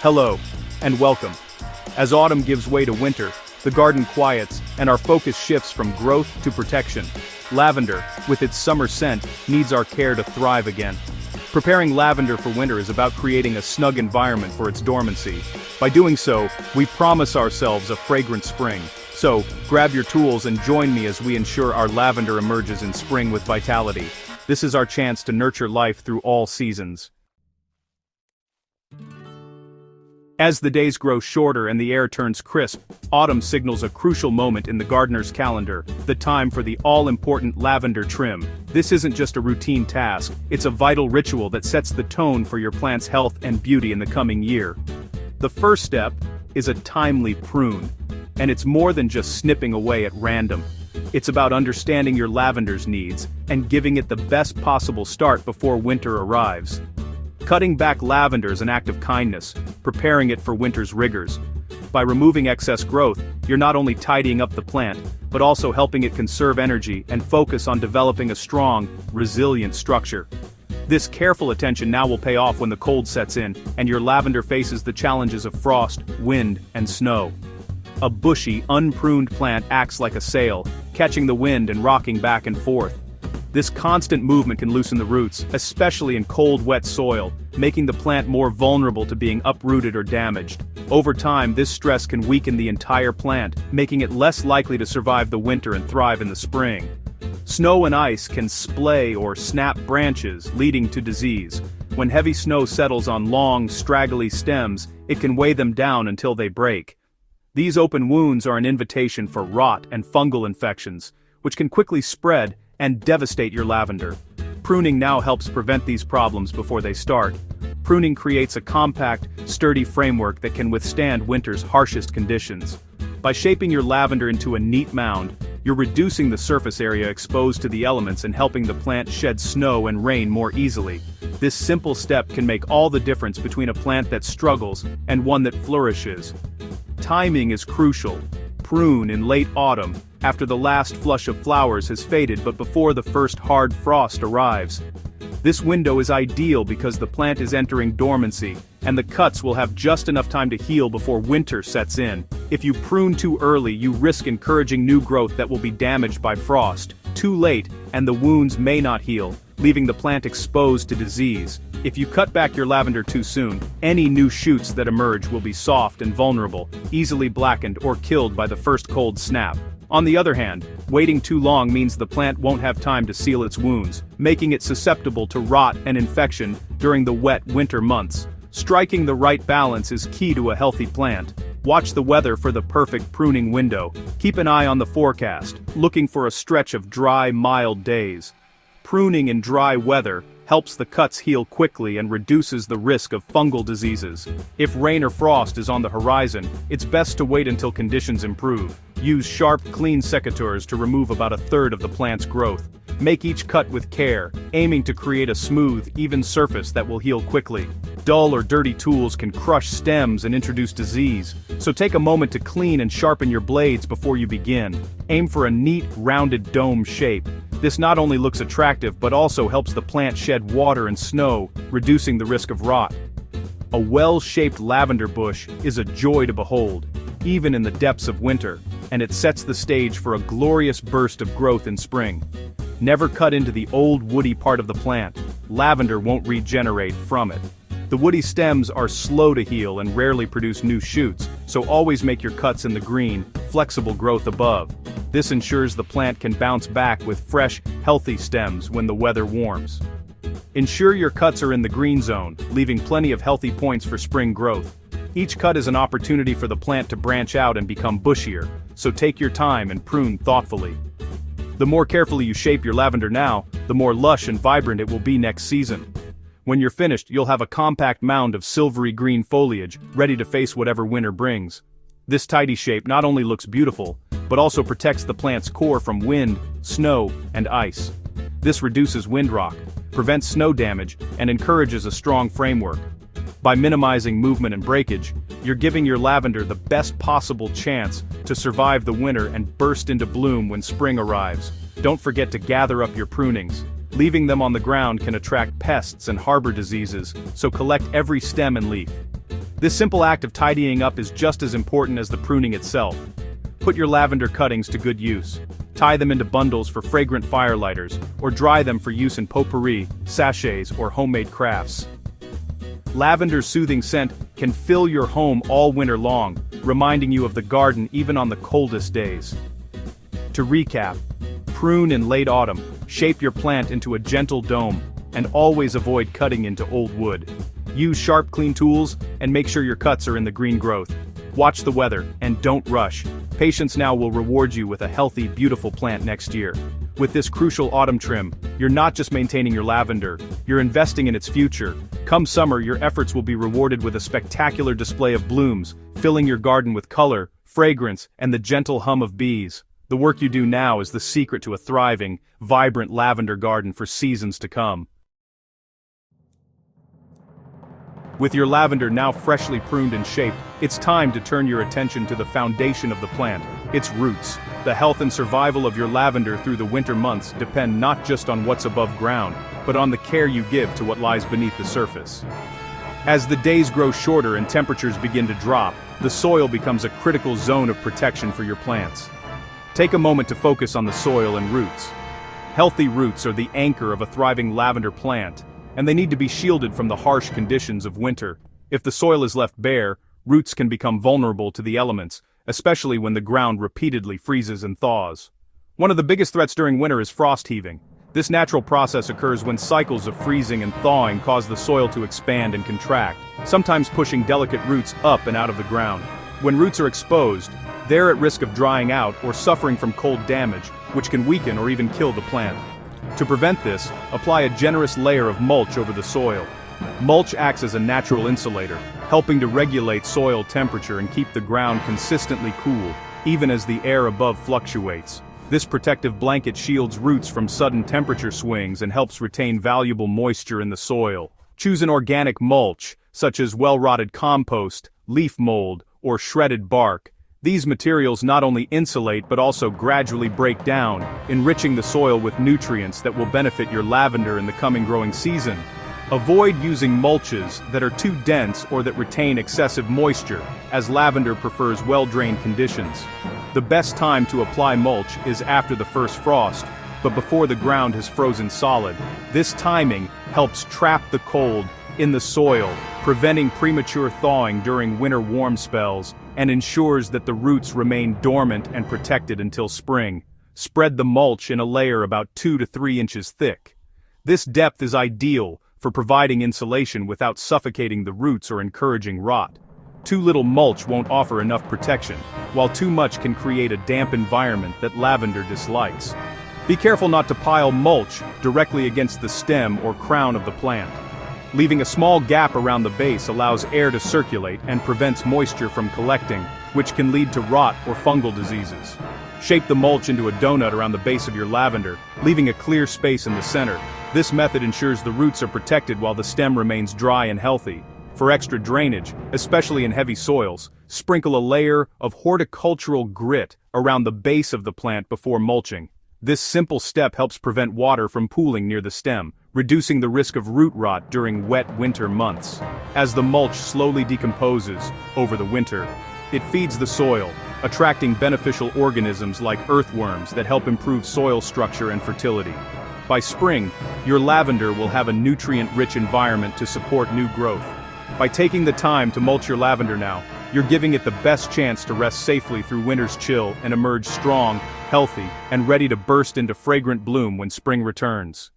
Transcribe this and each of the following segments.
Hello, and welcome. As autumn gives way to winter, the garden quiets, and our focus shifts from growth to protection. Lavender, with its summer scent, needs our care to thrive again. Preparing lavender for winter is about creating a snug environment for its dormancy. By doing so, we promise ourselves a fragrant spring. So, grab your tools and join me as we ensure our lavender emerges in spring with vitality. This is our chance to nurture life through all seasons. As the days grow shorter and the air turns crisp, autumn signals a crucial moment in the gardener's calendar, the time for the all-important lavender trim. This isn't just a routine task, it's a vital ritual that sets the tone for your plant's health and beauty in the coming year. The first step is a timely prune, and it's more than just snipping away at random. It's about understanding your lavender's needs and giving it the best possible start before winter arrives. Cutting back lavender is an act of kindness, preparing it for winter's rigors. By removing excess growth, you're not only tidying up the plant, but also helping it conserve energy and focus on developing a strong, resilient structure. This careful attention now will pay off when the cold sets in, and your lavender faces the challenges of frost, wind, and snow. A bushy, unpruned plant acts like a sail, catching the wind and rocking back and forth. This constant movement can loosen the roots, especially in cold, wet soil, making the plant more vulnerable to being uprooted or damaged. Over time, this stress can weaken the entire plant, making it less likely to survive the winter and thrive in the spring. Snow and ice can splay or snap branches, leading to disease. When heavy snow settles on long, straggly stems, it can weigh them down until they break. These open wounds are an invitation for rot and fungal infections, which can quickly spread and devastate your lavender. Pruning now helps prevent these problems before they start. Pruning creates a compact, sturdy framework that can withstand winter's harshest conditions. By shaping your lavender into a neat mound, you're reducing the surface area exposed to the elements and helping the plant shed snow and rain more easily. This simple step can make all the difference between a plant that struggles and one that flourishes. Timing is crucial. Prune in late autumn, after the last flush of flowers has faded but before the first hard frost arrives. This window is ideal because the plant is entering dormancy, and the cuts will have just enough time to heal before winter sets in. If you prune too early, you risk encouraging new growth that will be damaged by frost. Too late, and the wounds may not heal, leaving the plant exposed to disease. If you cut back your lavender too soon, any new shoots that emerge will be soft and vulnerable, easily blackened or killed by the first cold snap. On the other hand, waiting too long means the plant won't have time to seal its wounds, making it susceptible to rot and infection during the wet winter months. Striking the right balance is key to a healthy plant. Watch the weather for the perfect pruning window. Keep an eye on the forecast, looking for a stretch of dry, mild days. Pruning in dry weather helps the cuts heal quickly and reduces the risk of fungal diseases. If rain or frost is on the horizon, it's best to wait until conditions improve. Use sharp, clean secateurs to remove about a third of the plant's growth. Make each cut with care, aiming to create a smooth, even surface that will heal quickly. Dull or dirty tools can crush stems and introduce disease, so take a moment to clean and sharpen your blades before you begin. Aim for a neat, rounded dome shape. This not only looks attractive but also helps the plant shed water and snow, reducing the risk of rot. A well-shaped lavender bush is a joy to behold, even in the depths of winter, and it sets the stage for a glorious burst of growth in spring. Never cut into the old woody part of the plant. Lavender won't regenerate from it. The woody stems are slow to heal and rarely produce new shoots, so always make your cuts in the green, flexible growth above. This ensures the plant can bounce back with fresh, healthy stems when the weather warms. Ensure your cuts are in the green zone, leaving plenty of healthy points for spring growth. Each cut is an opportunity for the plant to branch out and become bushier, so take your time and prune thoughtfully. The more carefully you shape your lavender now, the more lush and vibrant it will be next season. When you're finished, you'll have a compact mound of silvery green foliage, ready to face whatever winter brings. This tidy shape not only looks beautiful, but also protects the plant's core from wind, snow, and ice. This reduces windrock, prevents snow damage, and encourages a strong framework. By minimizing movement and breakage, you're giving your lavender the best possible chance to survive the winter and burst into bloom when spring arrives. Don't forget to gather up your prunings. Leaving them on the ground can attract pests and harbor diseases, so collect every stem and leaf. This simple act of tidying up is just as important as the pruning itself. Put your lavender cuttings to good use. Tie them into bundles for fragrant firelighters, or dry them for use in potpourri, sachets, or homemade crafts. Lavender's soothing scent can fill your home all winter long, reminding you of the garden even on the coldest days. To recap, prune in late autumn, shape your plant into a gentle dome, and always avoid cutting into old wood. Use sharp, clean tools, and make sure your cuts are in the green growth. Watch the weather, and don't rush. Patience now will reward you with a healthy, beautiful plant next year. With this crucial autumn trim, you're not just maintaining your lavender, you're investing in its future. Come summer, your efforts will be rewarded with a spectacular display of blooms, filling your garden with color, fragrance, and the gentle hum of bees. The work you do now is the secret to a thriving, vibrant lavender garden for seasons to come. With your lavender now freshly pruned and shaped, it's time to turn your attention to the foundation of the plant, its roots. The health and survival of your lavender through the winter months depend not just on what's above ground, but on the care you give to what lies beneath the surface. As the days grow shorter and temperatures begin to drop, the soil becomes a critical zone of protection for your plants. Take a moment to focus on the soil and roots. Healthy roots are the anchor of a thriving lavender plant, and they need to be shielded from the harsh conditions of winter. If the soil is left bare, roots can become vulnerable to the elements, especially when the ground repeatedly freezes and thaws. One of the biggest threats during winter is frost heaving. This natural process occurs when cycles of freezing and thawing cause the soil to expand and contract, sometimes pushing delicate roots up and out of the ground. When roots are exposed, they're at risk of drying out or suffering from cold damage, which can weaken or even kill the plant. To prevent this, apply a generous layer of mulch over the soil. Mulch acts as a natural insulator, helping to regulate soil temperature and keep the ground consistently cool, even as the air above fluctuates. This protective blanket shields roots from sudden temperature swings and helps retain valuable moisture in the soil. Choose an organic mulch, such as well-rotted compost, leaf mold, or shredded bark. These materials not only insulate but also gradually break down, enriching the soil with nutrients that will benefit your lavender in the coming growing season. Avoid using mulches that are too dense or that retain excessive moisture, as lavender prefers well-drained conditions. The best time to apply mulch is after the first frost, but before the ground has frozen solid. This timing helps trap the cold in the soil, preventing premature thawing during winter warm spells, and ensures that the roots remain dormant and protected until spring. Spread the mulch in a layer about 2 to 3 inches thick. This depth is ideal for providing insulation without suffocating the roots or encouraging rot. Too little mulch won't offer enough protection, while too much can create a damp environment that lavender dislikes. Be careful not to pile mulch directly against the stem or crown of the plant. Leaving a small gap around the base allows air to circulate and prevents moisture from collecting, which can lead to rot or fungal diseases. Shape the mulch into a donut around the base of your lavender, leaving a clear space in the center. This method ensures the roots are protected while the stem remains dry and healthy. For extra drainage, especially in heavy soils, sprinkle a layer of horticultural grit around the base of the plant before mulching. This simple step helps prevent water from pooling near the stem, reducing the risk of root rot during wet winter months. As the mulch slowly decomposes over the winter, it feeds the soil, attracting beneficial organisms like earthworms that help improve soil structure and fertility. By spring, your lavender will have a nutrient-rich environment to support new growth. By taking the time to mulch your lavender now, you're giving it the best chance to rest safely through winter's chill and emerge strong, healthy, and ready to burst into fragrant bloom when spring returns.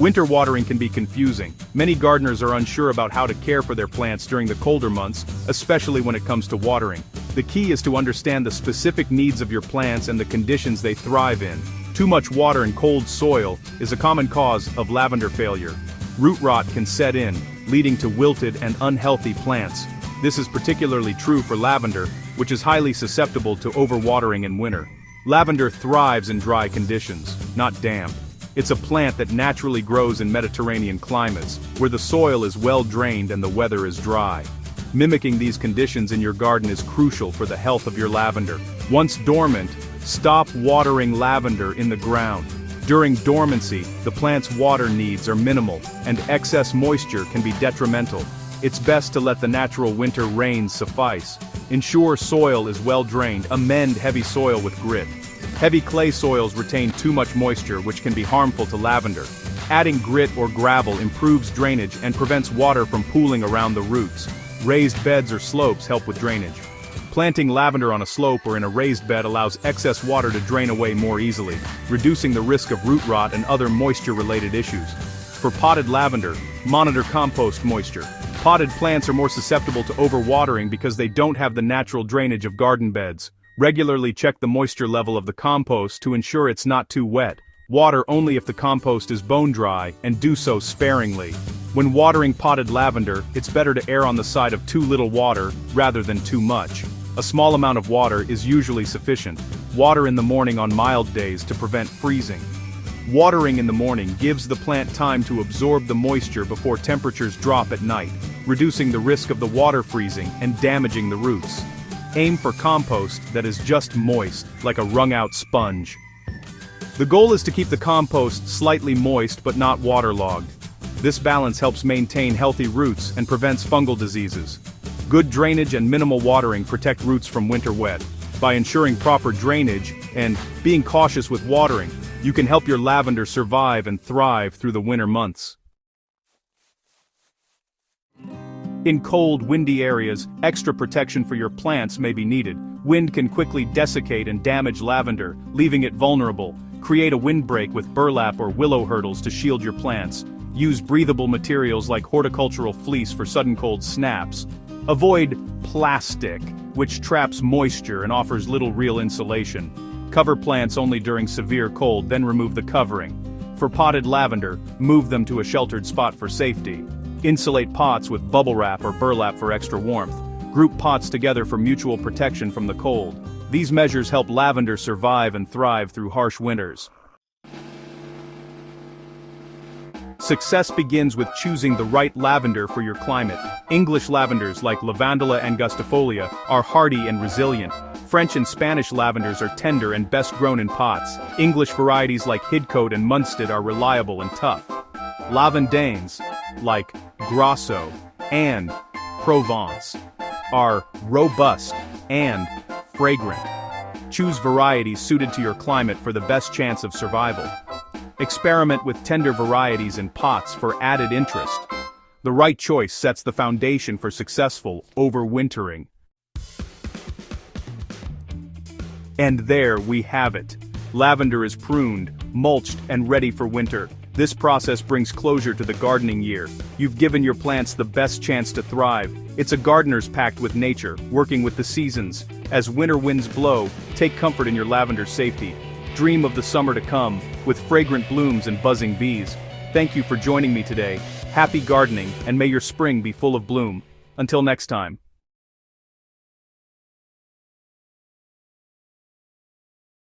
Winter watering can be confusing. Many gardeners are unsure about how to care for their plants during the colder months, especially when it comes to watering. The key is to understand the specific needs of your plants and the conditions they thrive in. Too much water in cold soil is a common cause of lavender failure. Root rot can set in, leading to wilted and unhealthy plants. This is particularly true for lavender, which is highly susceptible to overwatering in winter. Lavender thrives in dry conditions, not damp. It's a plant that naturally grows in Mediterranean climates, where the soil is well drained and the weather is dry. Mimicking these conditions in your garden is crucial for the health of your lavender. Once dormant, stop watering lavender in the ground. During dormancy, the plant's water needs are minimal, and excess moisture can be detrimental. It's best to let the natural winter rains suffice. Ensure soil is well drained. Amend heavy soil with grit. Heavy clay soils retain too much moisture, which can be harmful to lavender. Adding grit or gravel improves drainage and prevents water from pooling around the roots. Raised beds or slopes help with drainage. Planting lavender on a slope or in a raised bed allows excess water to drain away more easily, reducing the risk of root rot and other moisture-related issues. For potted lavender, monitor compost moisture. Potted plants are more susceptible to overwatering because they don't have the natural drainage of garden beds. Regularly check the moisture level of the compost to ensure it's not too wet. Water only if the compost is bone dry, and do so sparingly. When watering potted lavender, it's better to err on the side of too little water rather than too much. A small amount of water is usually sufficient. Water in the morning on mild days to prevent freezing. Watering in the morning gives the plant time to absorb the moisture before temperatures drop at night, reducing the risk of the water freezing and damaging the roots. Aim for compost that is just moist, like a wrung-out sponge. The goal is to keep the compost slightly moist but not waterlogged. This balance helps maintain healthy roots and prevents fungal diseases. Good drainage and minimal watering protect roots from winter wet. By ensuring proper drainage and being cautious with watering, you can help your lavender survive and thrive through the winter months. In cold, windy areas, extra protection for your plants may be needed. Wind can quickly desiccate and damage lavender, leaving it vulnerable. Create a windbreak with burlap or willow hurdles to shield your plants. Use breathable materials like horticultural fleece for sudden cold snaps. Avoid plastic, which traps moisture and offers little real insulation. Cover plants only during severe cold, then remove the covering. For potted lavender, move them to a sheltered spot for safety. Insulate pots with bubble wrap or burlap for extra warmth. Group pots together for mutual protection from the cold. These measures help lavender survive and thrive through harsh winters. Success begins with choosing the right lavender for your climate. English lavenders like Lavandula angustifolia are hardy and resilient. French and Spanish lavenders are tender and best grown in pots. English varieties like Hidcote and Munstead are reliable and tough. Lavendaines, like Grosso and Provence, are robust and fragrant. Choose varieties suited to your climate for the best chance of survival. Experiment with tender varieties in pots for added interest. The right choice sets the foundation for successful overwintering. And there we have it. Lavender is pruned, mulched, and ready for winter. This process brings closure to the gardening year. You've given your plants the best chance to thrive. It's a gardener's pact with nature, working with the seasons. As winter winds blow, take comfort in your lavender safety. Dream of the summer to come, with fragrant blooms and buzzing bees. Thank you for joining me today. Happy gardening, and may your spring be full of bloom. Until next time.